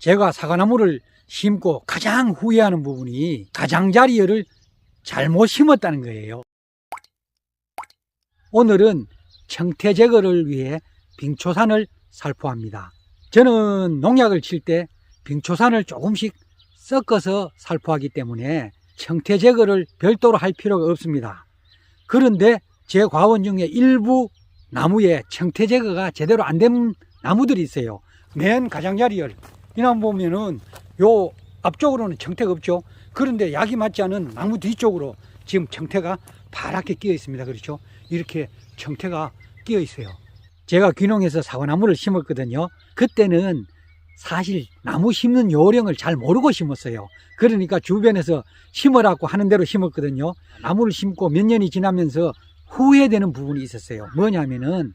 제가 사과나무를 심고 가장 후회하는 부분이 가장자리열을 잘못 심었다는 거예요. 오늘은 청태 제거를 위해 빙초산을 살포합니다. 저는 농약을 칠 때 빙초산을 조금씩 섞어서 살포하기 때문에 청태 제거를 별도로 할 필요가 없습니다. 그런데 제 과원 중에 일부 나무에 청태 제거가 제대로 안 된 나무들이 있어요. 맨 가장자리열 이나무 보면은 요 앞쪽으로는 청태가 없죠. 그런데 약이 맞지 않은 나무 뒤쪽으로 지금 청태가 파랗게 끼어 있습니다. 그렇죠? 이렇게 청태가 끼어 있어요. 제가 귀농해서 사과나무를 심었거든요. 그때는 사실 나무 심는 요령을 잘 모르고 심었어요. 그러니까 주변에서 심으라고 하는 대로 심었거든요. 나무를 심고 몇 년이 지나면서 후회되는 부분이 있었어요. 뭐냐면은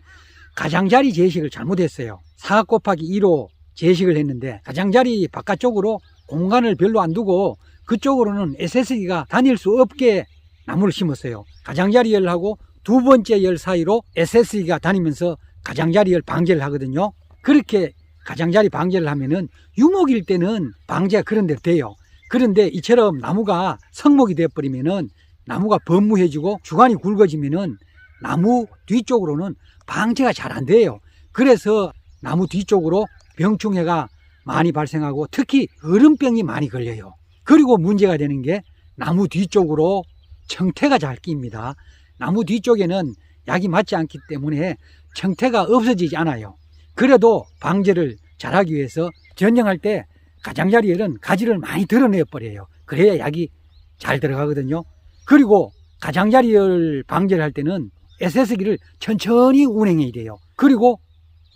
가장자리 제식을 잘못했어요. 4 곱하기 2로 제식을 했는데 가장자리 바깥쪽으로 공간을 별로 안 두고 그쪽으로는 SS기가 다닐 수 없게 나무를 심었어요. 가장자리 열하고 두 번째 열 사이로 SS기가 다니면서 가장자리 열 방제를 하거든요. 그렇게 가장자리 방제를 하면은 유목일 때는 방제가 그런 대로 돼요. 그런데 이처럼 나무가 성목이 되어버리면은 나무가 번무해지고 주간이 굵어지면은 나무 뒤쪽으로는 방제가 잘 안 돼요. 그래서 나무 뒤쪽으로 병충해가 많이 발생하고 특히 얼음병이 많이 걸려요. 그리고 문제가 되는 게 나무 뒤쪽으로 청태가 잘 낍니다. 나무 뒤쪽에는 약이 맞지 않기 때문에 청태가 없어지지 않아요. 그래도 방제를 잘하기 위해서 전쟁할 때 가장자리열은 가지를 많이 드러내 버려요. 그래야 약이 잘 들어가거든요. 그리고 가장자리열 방제를 할 때는 SS기를 천천히 운행해야 돼요. 그리고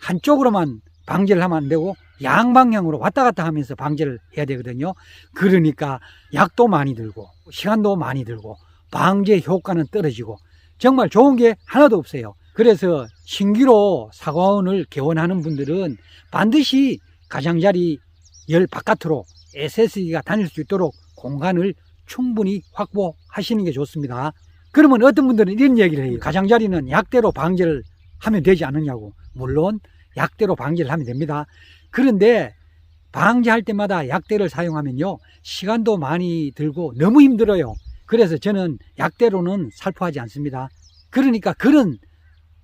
한쪽으로만 방제를 하면 안 되고 양방향으로 왔다 갔다 하면서 방제를 해야 되거든요. 그러니까 약도 많이 들고 시간도 많이 들고 방제 효과는 떨어지고 정말 좋은 게 하나도 없어요. 그래서 신규로 사과원을 개원하는 분들은 반드시 가장자리 열 바깥으로 SS기가 다닐 수 있도록 공간을 충분히 확보하시는 게 좋습니다. 그러면 어떤 분들은 이런 얘기를 해요. 가장자리는 약대로 방제를 하면 되지 않느냐고. 물론 약대로 방제를 하면 됩니다. 그런데 방제할 때마다 약대를 사용하면요 시간도 많이 들고 너무 힘들어요. 그래서 저는 약대로는 살포하지 않습니다. 그러니까 그런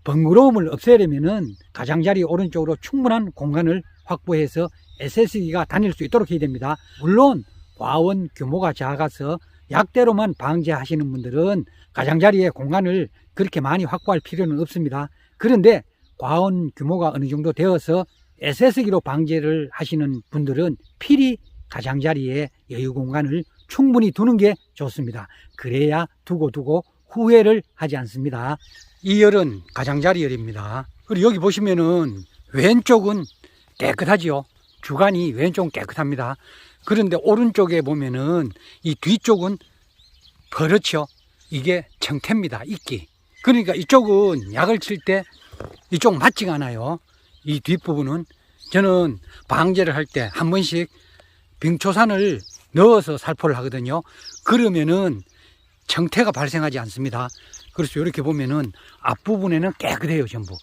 번거로움을 없애려면은 가장자리 오른쪽으로 충분한 공간을 확보해서 SS기가 다닐 수 있도록 해야 됩니다. 물론 과원 규모가 작아서 약대로만 방제하시는 분들은 가장자리의 공간을 그렇게 많이 확보할 필요는 없습니다. 그런데 과원 규모가 어느 정도 되어서 SS기로 방제를 하시는 분들은 필히 가장자리에 여유 공간을 충분히 두는 게 좋습니다. 그래야 두고 후회를 하지 않습니다. 이 열은 가장자리 열입니다. 그리고 여기 보시면은 왼쪽은 깨끗하지요. 주간이 왼쪽은 깨끗합니다. 그런데 오른쪽에 보면은 이 뒤쪽은 버렇죠. 이게 청태입니다. 이끼. 그러니까 이쪽은 약을 칠 때 이쪽 맞지가 않아요. 이 뒷부분은 저는 방제를 할 때 한 번씩 빙초산을 넣어서 살포를 하거든요. 그러면은 청태가 발생하지 않습니다. 그래서 이렇게 보면은 앞부분에는 깨끗해요. 전부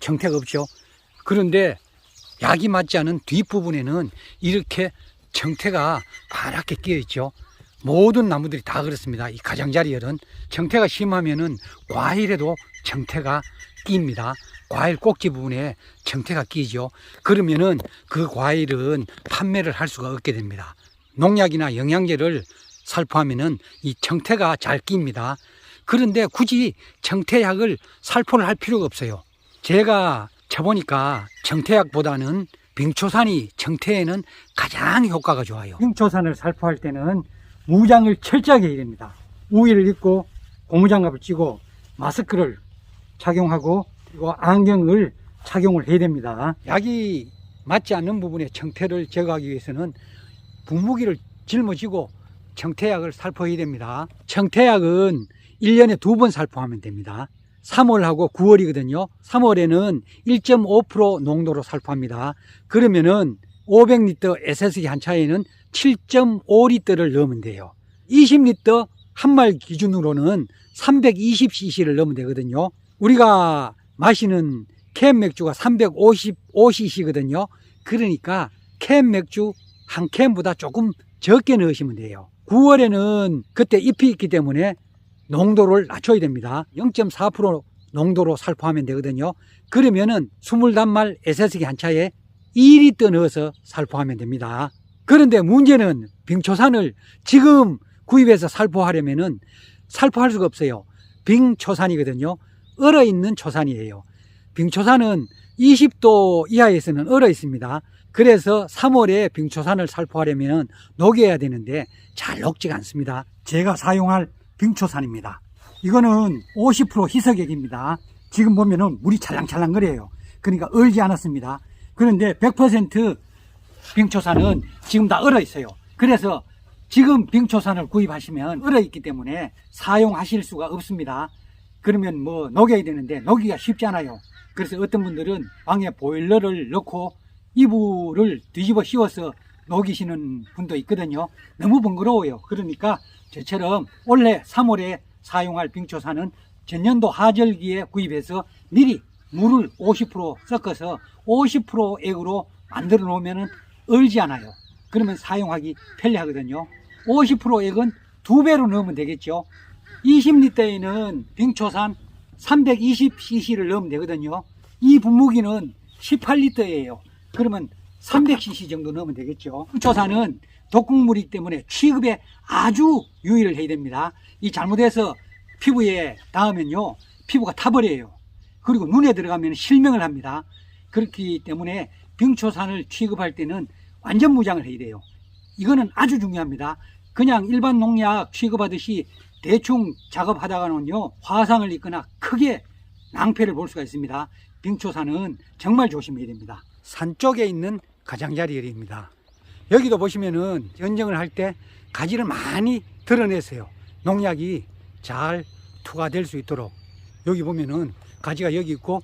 청태가 없죠. 그런데 약이 맞지 않은 뒷부분에는 이렇게 청태가 파랗게 끼어 있죠. 모든 나무들이 다 그렇습니다. 이 가장자리열은 청태가 심하면은 과일에도 청태가 끼입니다. 과일 꼭지 부분에 청태가 끼죠. 그러면은 그 과일은 판매를 할 수가 없게 됩니다. 농약이나 영양제를 살포하면은 이 청태가 잘 끼입니다. 그런데 굳이 청태약을 살포를 할 필요가 없어요. 제가 쳐보니까 청태약보다는 빙초산이 청태에는 가장 효과가 좋아요. 빙초산을 살포할 때는 무장을 철저하게 해야 됩니다. 우의를 입고 고무장갑을 찌고 마스크를 착용하고 그리고 안경을 착용을 해야 됩니다. 약이 맞지 않는 부분에 청태를 제거하기 위해서는 분무기를 짊어지고 청태약을 살포해야 됩니다. 청태약은 1년에 2번 살포하면 됩니다. 3월하고 9월이거든요. 3월에는 1.5% 농도로 살포합니다. 그러면은 500리터 SS기 한 차에는 7.5리터를 넣으면 돼요. 20리터 한 말 기준으로는 320cc를 넣으면 되거든요. 우리가 마시는 캔 맥주가 355cc거든요. 그러니까 캔 맥주 한 캔보다 조금 적게 넣으시면 돼요. 9월에는 그때 잎이 있기 때문에 농도를 낮춰야 됩니다. 0.4% 농도로 살포하면 되거든요. 그러면은 20단말 에세스기 한 차에 2리터 넣어서 살포하면 됩니다. 그런데 문제는 빙초산을 지금 구입해서 살포하려면은 살포할 수가 없어요. 빙초산이거든요. 얼어있는 초산이에요. 빙초산은 20도 이하에서는 얼어 있습니다. 그래서 3월에 빙초산을 살포하려면 녹여야 되는데 잘 녹지가 않습니다. 제가 사용할 빙초산입니다. 이거는 50% 희석액입니다. 지금 보면은 물이 찰랑찰랑거려요. 그러니까 얼지 않았습니다. 그런데 100% 빙초산은 지금 다 얼어 있어요. 그래서 지금 빙초산을 구입하시면 얼어 있기 때문에 사용하실 수가 없습니다. 그러면 뭐 녹여야 되는데 녹이기가 쉽지 않아요. 그래서 어떤 분들은 방에 보일러를 넣고 이불을 뒤집어 씌워서 녹이시는 분도 있거든요. 너무 번거로워요. 그러니까 저처럼 올해 3월에 사용할 빙초산은 전년도 하절기에 구입해서 미리 물을 50% 섞어서 50% 액으로 만들어 놓으면 얼지 않아요. 그러면 사용하기 편리하거든요. 50% 액은 2배로 넣으면 되겠죠. 20리터에는 빙초산 320cc를 넣으면 되거든요. 이 분무기는 18리터예요. 그러면 300cc 정도 넣으면 되겠죠. 빙초산은 독극물이기 때문에 취급에 아주 유의를 해야 됩니다. 이 잘못해서 피부에 닿으면요, 피부가 타버려요. 그리고 눈에 들어가면 실명을 합니다. 그렇기 때문에 빙초산을 취급할 때는 완전 무장을 해야 돼요. 이거는 아주 중요합니다. 그냥 일반 농약 취급하듯이 대충 작업하다가는요, 화상을 입거나 크게 낭패를 볼 수가 있습니다. 빙초산은 정말 조심해야 됩니다. 산 쪽에 있는 가장자리 열입니다. 여기도 보시면은 연정을 할 때 가지를 많이 드러냈어요. 농약이 잘 투과될 수 있도록. 여기 보면은 가지가 여기 있고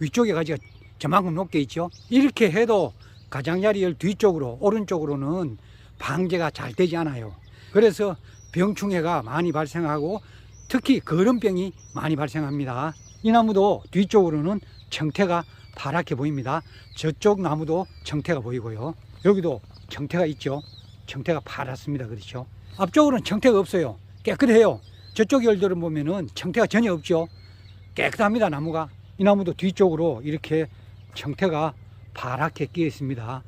위쪽에 가지가 저만큼 높게 있죠. 이렇게 해도 가장자리 열 뒤쪽으로 오른쪽으로는 방제가 잘 되지 않아요. 그래서 병충해가 많이 발생하고 특히 거름병이 많이 발생합니다. 이 나무도 뒤쪽으로는 청태가 파랗게 보입니다. 저쪽 나무도 청태가 보이고요. 여기도 청태가 있죠. 청태가 파랗습니다. 그렇죠. 앞쪽으로는 청태가 없어요. 깨끗해요. 저쪽 열들은 보면은 청태가 전혀 없죠. 깨끗합니다. 나무가. 이 나무도 뒤쪽으로 이렇게 청태가 파랗게 끼어 있습니다.